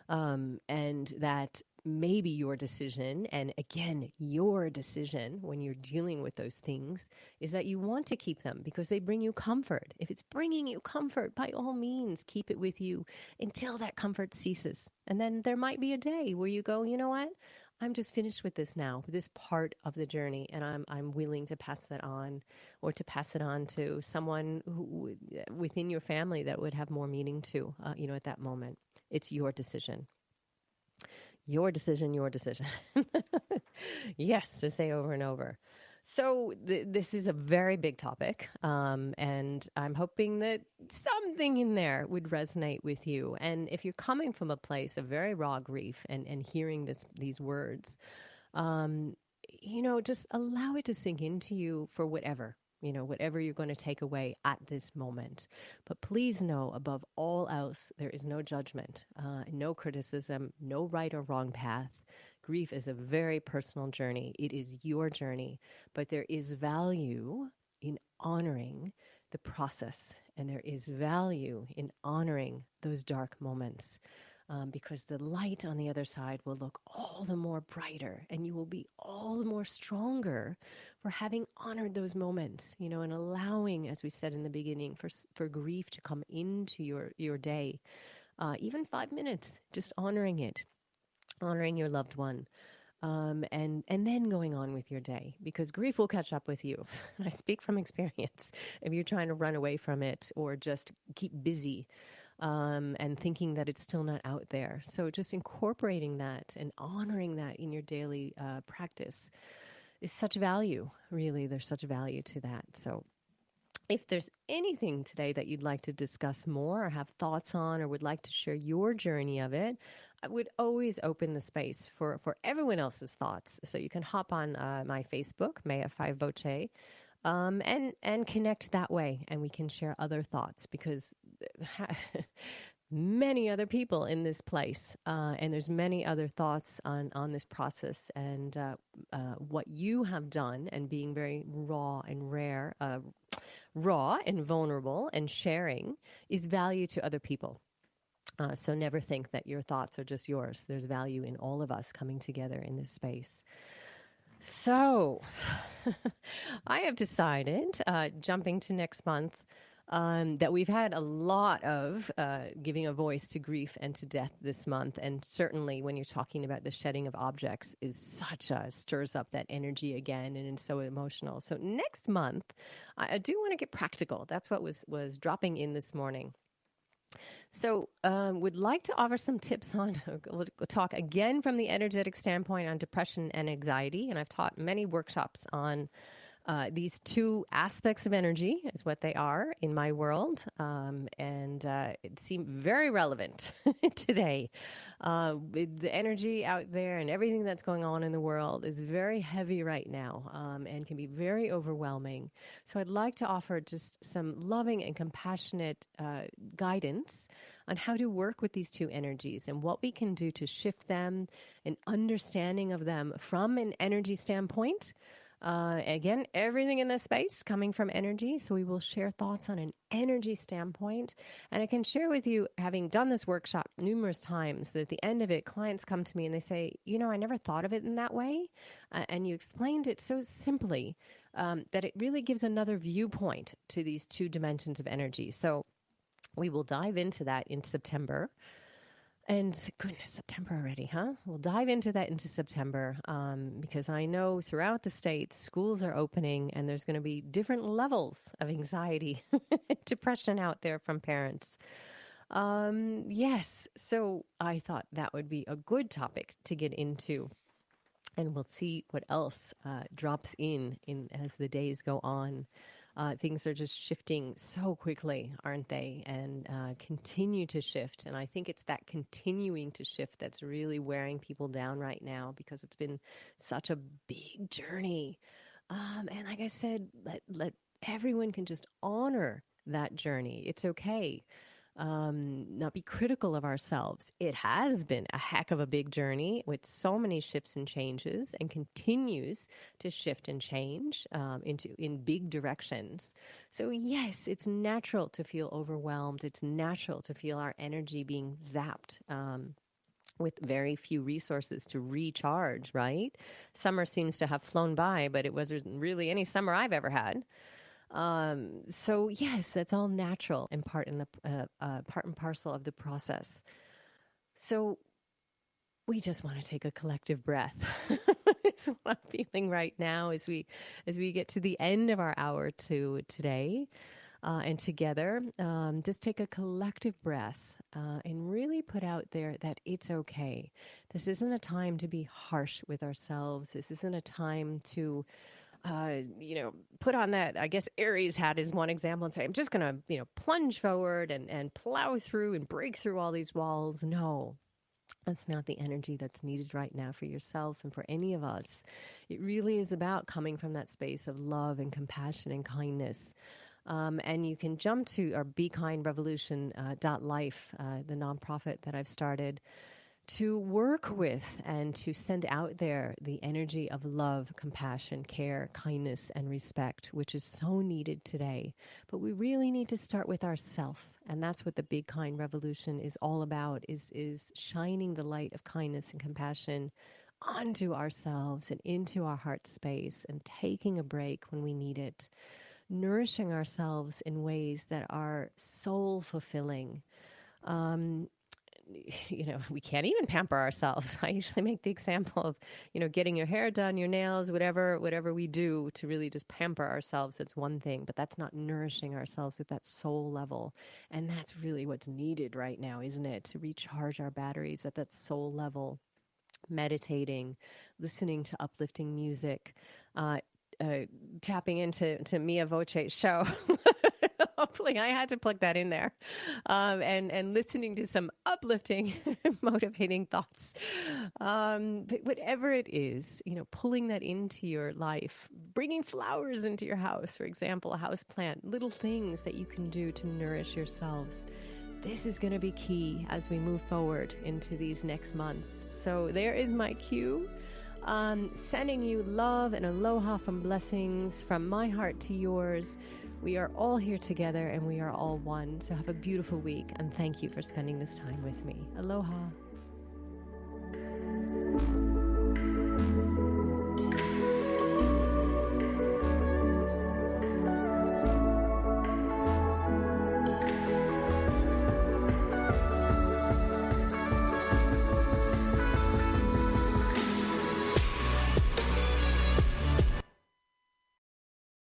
And that maybe your decision, and again, your decision when you're dealing with those things, is that you want to keep them because they bring you comfort. If it's bringing you comfort, by all means, keep it with you until that comfort ceases. And then there might be a day where you go, you know what? I'm just finished with this now, with this part of the journey, and I'm willing to pass that on, or to pass it on to someone who, within your family, that would have more meaning to, at that moment. It's your decision. Your decision, your decision. Yes, to say over and over. So this is a very big topic, and I'm hoping that something in there would resonate with you. And if you're coming from a place of very raw grief and hearing these words, just allow it to sink into you for whatever you're going to take away at this moment. But please know, above all else, there is no judgment, no criticism, no right or wrong path. Grief is a very personal journey. It is your journey, but there is value in honoring the process, and there is value in honoring those dark moments. Because the light on the other side will look all the more brighter, and you will be all the more stronger for having honored those moments, and allowing, as we said in the beginning, for grief to come into your day. Even 5 minutes, just honoring it, honoring your loved one. And then going on with your day, because grief will catch up with you. I speak from experience. If you're trying to run away from it or just keep busy, and thinking that it's still not out there. So just incorporating that and honoring that in your daily practice is such value. Really, there's such value to that. So if there's anything today that you'd like to discuss more or have thoughts on, or would like to share your journey of it, I would always open the space for everyone else's thoughts. So you can hop on my Facebook, Mea Voce, and connect that way, and we can share other thoughts, because many other people in this place, and there's many other thoughts on this process, and what you have done, and being very raw and vulnerable and sharing is value to other people. So never think that your thoughts are just yours. There's value in all of us coming together in this space. So I have decided, jumping to next month, that we've had a lot of giving a voice to grief and to death this month. And certainly when you're talking about the shedding of objects is stirs up that energy again, and it's so emotional. So next month, I do want to get practical. That's what was dropping in this morning. So would like to offer some tips on, we'll talk again from the energetic standpoint on depression and anxiety. And I've taught many workshops on these two aspects of energy, is what they are in my world. And it seemed very relevant today. With the energy out there and everything that's going on in the world is very heavy right now, and can be very overwhelming. So I'd like to offer just some loving and compassionate guidance on how to work with these two energies and what we can do to shift them, an understanding of them from an energy standpoint, Again, everything in this space coming from energy. So we will share thoughts on an energy standpoint. And I can share with you, having done this workshop numerous times, that at the end of it, clients come to me and they say, I never thought of it in that way. And you explained it so simply that it really gives another viewpoint to these two dimensions of energy. So we will dive into that in September. And goodness, September already, huh? We'll dive into that into September because I know throughout the States, schools are opening and there's going to be different levels of anxiety, depression out there from parents. Yes, so I thought that would be a good topic to get into. And we'll see what else drops in as the days go on. Things are just shifting so quickly, aren't they? And continue to shift. And I think it's that continuing to shift that's really wearing people down right now because it's been such a big journey. And like I said, let everyone can just honor that journey. It's okay. Not be critical of ourselves. It has been a heck of a big journey with so many shifts and changes and continues to shift and change in big directions. So yes, it's natural to feel overwhelmed. It's natural to feel our energy being zapped with very few resources to recharge, right? Summer seems to have flown by, but it wasn't really any summer I've ever had. So yes, that's all natural and part and parcel of the process. So we just want to take a collective breath. It's what I'm feeling right now as we get to the end of our hour today, and together, just take a collective breath, and really put out there that it's okay. This isn't a time to be harsh with ourselves. This isn't a time to put on that, I guess, Aries hat is one example and say, I'm just going to, plunge forward and plow through and break through all these walls. No, that's not the energy that's needed right now for yourself and for any of us. It really is about coming from that space of love and compassion and kindness. And you can jump to our BeKindRevolution.life, the nonprofit that I've started, to work with and to send out there the energy of love, compassion, care, kindness, and respect, which is so needed today. But we really need to start with ourselves. And that's what the Big Kind Revolution is all about, is shining the light of kindness and compassion onto ourselves and into our heart space and taking a break when we need it, nourishing ourselves in ways that are soul fulfilling. We can't even pamper ourselves. I usually make the example of, getting your hair done, your nails, whatever we do to really just pamper ourselves. That's one thing, but that's not nourishing ourselves at that soul level. And that's really what's needed right now, isn't it? To recharge our batteries at that soul level, meditating, listening to uplifting music, tapping into Mea Voce's show. Hopefully I had to plug that in there. And listening to some uplifting, motivating thoughts. But whatever it is, pulling that into your life, bringing flowers into your house, for example, a house plant, little things that you can do to nourish yourselves. This is going to be key as we move forward into these next months. So there is my cue. Sending you love and aloha from blessings from my heart to yours. We are all here together and we are all one. So have a beautiful week and thank you for spending this time with me. Aloha.